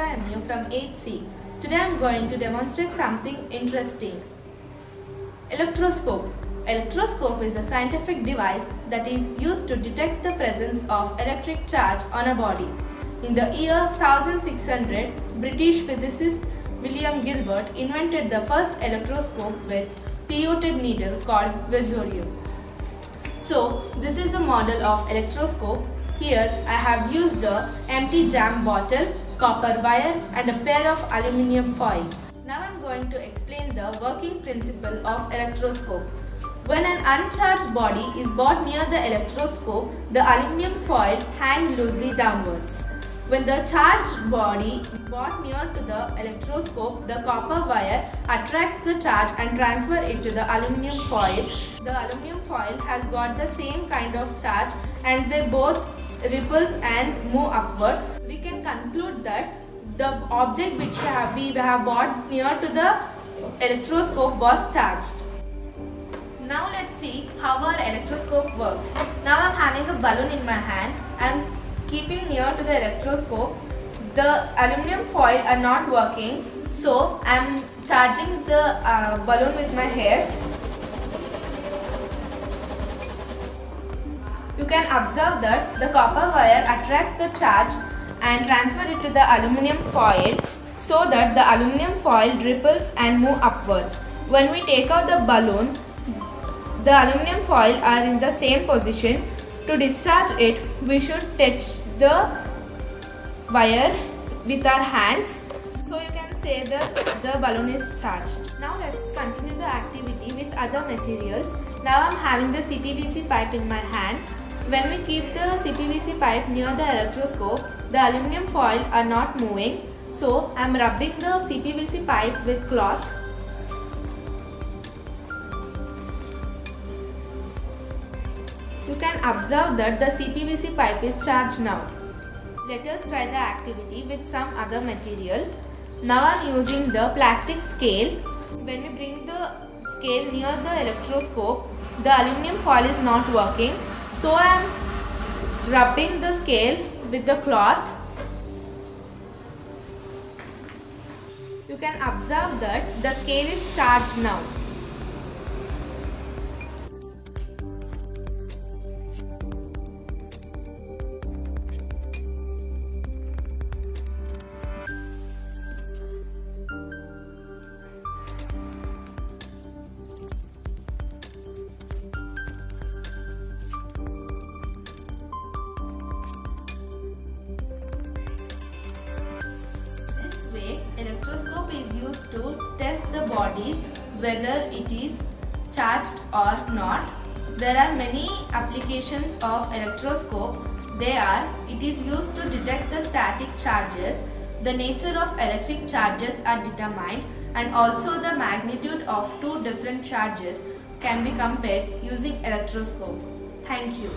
Anushka MU from 8C. Today I am going to demonstrate something interesting. Electroscope. Electroscope is a scientific device that is used to detect the presence of electric charge on a body. In the year 1600, British physicist William Gilbert invented the first electroscope with pivoted needle called Vesorium. So, this is a model of electroscope. Here I have used a empty jam bottle, copper wire and a pair of aluminium foil. Now I am going to explain the working principle of electroscope. When an uncharged body is brought near the electroscope, the aluminium foil hangs loosely downwards. When the charged body brought near to the electroscope, the copper wire attracts the charge and transfers it to the aluminium foil. The aluminium foil has got the same kind of charge and they both ripples and move upwards. We can conclude that the object which we have brought near to the electroscope was charged. Now let's see how our electroscope works. Now I am having a balloon in my hand. I am keeping near to the electroscope. The aluminium foil are not working, so I am charging the balloon with my hairs. You can observe that the copper wire attracts the charge and transfers it to the aluminium foil so that the aluminium foil ripples and move upwards. When we take out the balloon, the aluminium foil are in the same position. To discharge it, we should touch the wire with our hands. So you can say that the balloon is charged. Now let's continue the activity with other materials. Now I am having the CPVC pipe in my hand. When we keep the CPVC pipe near the electroscope, the aluminium foil are not moving. So I am rubbing the CPVC pipe with cloth. You can observe that the CPVC pipe is charged now. Let us try the activity with some other material. Now I am using the plastic scale. When we bring the scale near the electroscope, the aluminium foil is not working. So I am rubbing the scale with the cloth. You can observe that the scale is charged now. Electroscope is used to test the bodies whether it is charged or not. There are many applications of electroscope. It is used to detect the static charges. The nature of electric charges are determined and also the magnitude of two different charges can be compared using electroscope. Thank you.